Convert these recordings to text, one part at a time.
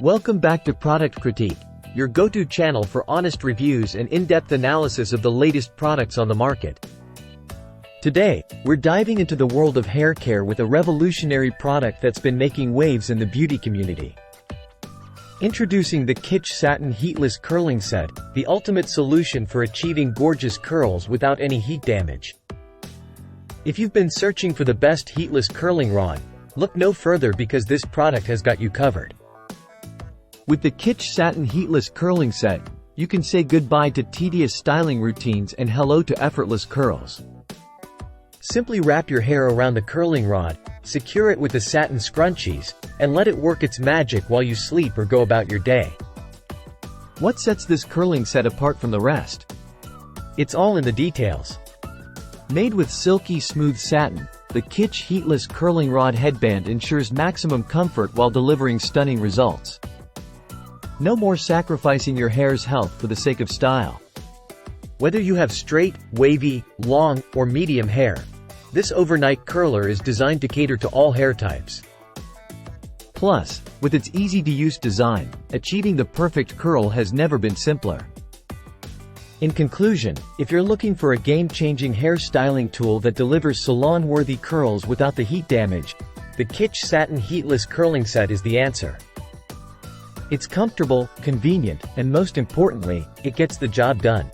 Welcome back to Product Critique, your go-to channel for honest reviews and in-depth analysis of the latest products on the market. Today, we're diving into the world of hair care with a revolutionary product that's been making waves in the beauty community. Introducing the Kitsch Satin Heatless Curling Set, the ultimate solution for achieving gorgeous curls without any heat damage. If you've been searching for the best heatless curling rod, look no further because this product has got you covered. With the Kitsch Satin Heatless Curling Set, you can say goodbye to tedious styling routines and hello to effortless curls. Simply wrap your hair around the curling rod, secure it with the satin scrunchies, and let it work its magic while you sleep or go about your day. What sets this curling set apart from the rest? It's all in the details. Made with silky smooth satin, the Kitsch Heatless Curling Rod headband ensures maximum comfort while delivering stunning results. No more sacrificing your hair's health for the sake of style. Whether you have straight, wavy, long, or medium hair, this overnight curler is designed to cater to all hair types. Plus, with its easy-to-use design, achieving the perfect curl has never been simpler. In conclusion, if you're looking for a game-changing hairstyling tool that delivers salon-worthy curls without the heat damage, the Kitsch Satin Heatless Curling Set is the answer. It's comfortable, convenient, and most importantly, it gets the job done.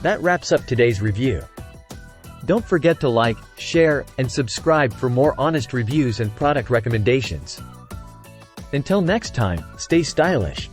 That wraps up today's review. Don't forget to like, share, and subscribe for more honest reviews and product recommendations. Until next time, stay stylish.